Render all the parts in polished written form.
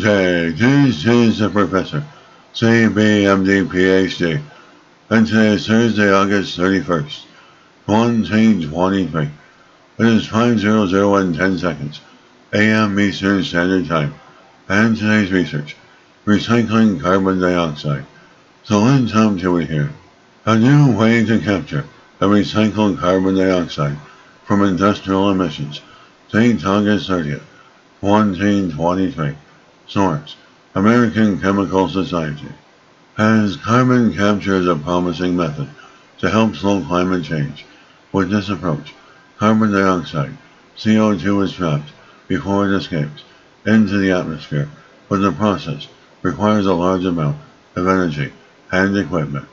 Okay, this is the Professor, CBMD PhD, and today is Thursday, August 31st, 2023. It is 5:00 and 10 seconds, AM Eastern Standard Time, and today's research, recycling carbon dioxide. So let's jump to it here. A new way to capture and recycle carbon dioxide from industrial emissions. Date August 30th, 2023. Source: American Chemical Society. As carbon capture is a promising method to help slow climate change, with this approach, carbon dioxide, CO2 is trapped before it escapes into the atmosphere, but the process requires a large amount of energy and equipment.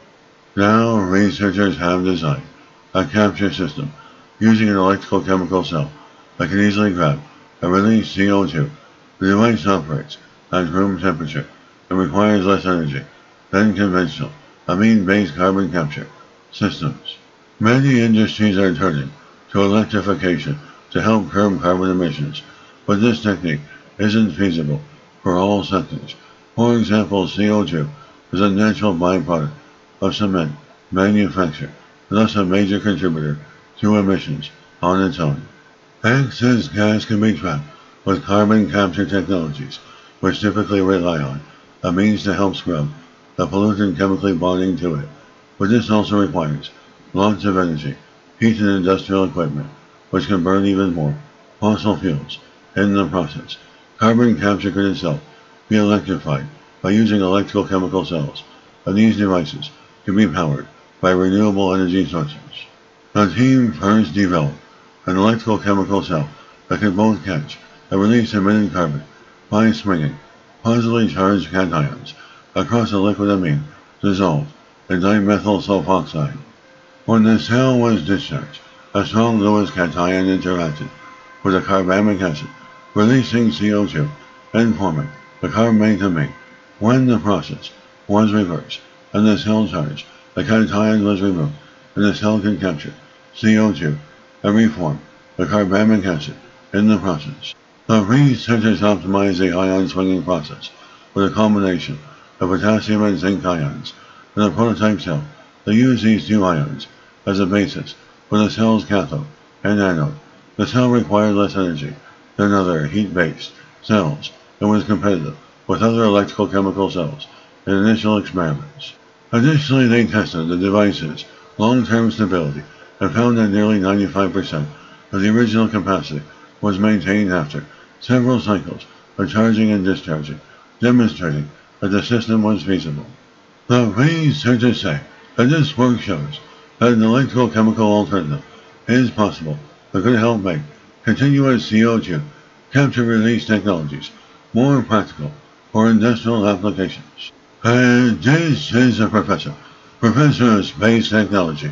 Now, researchers have designed a capture system using an electrical chemical cell that can easily grab and release CO2. The device operates at room temperature and requires less energy than conventional amine-based carbon capture systems. Many industries are turning to electrification to help curb carbon emissions, but this technique isn't feasible for all sectors. For example, CO2 is a natural byproduct of cement manufacture, thus a major contributor to emissions on its own. Excess gas can be trapped with carbon capture technologies, which typically rely on a means to help scrub the pollutant chemically bonding to it. But this also requires lots of energy, heat and industrial equipment, which can burn even more fossil fuels in the process. Carbon capture could itself be electrified by using electrical chemical cells, and these devices can be powered by renewable energy sources. The team first developed an electrical chemical cell that can both catch and release emitted carbon by swinging positively charged cations across a liquid amine dissolved in dimethyl sulfoxide. When the cell was discharged, a strong Lewis cation interacted with the carbamic acid, releasing CO2 and forming the carbamate amine. When the process was reversed and the cell charge, the cation was removed, and the cell could capture CO2 and reform the carbamic acid in the process. The researchers optimized the ion swinging process with a combination of potassium and zinc ions. In the prototype cell, they used these two ions as a basis for the cell's cathode and anode. The cell required less energy than other heat-based cells and was competitive with other electrical chemical cells in initial experiments. Additionally, they tested the device's long-term stability and found that nearly 95% of the original capacity was maintained after several cycles of charging and discharging, demonstrating that the system was feasible. The researchers say that this work shows that an electrical chemical alternative is possible that could help make continuous CO2 capture release technologies more practical for industrial applications. And this is a professor of space technology,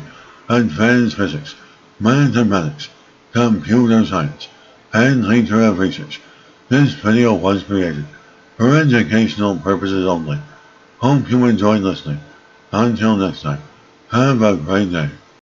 advanced physics, mathematics, computer science, and leader of research. This video was created for educational purposes only. Hope you enjoyed listening. Until next time, have a great day.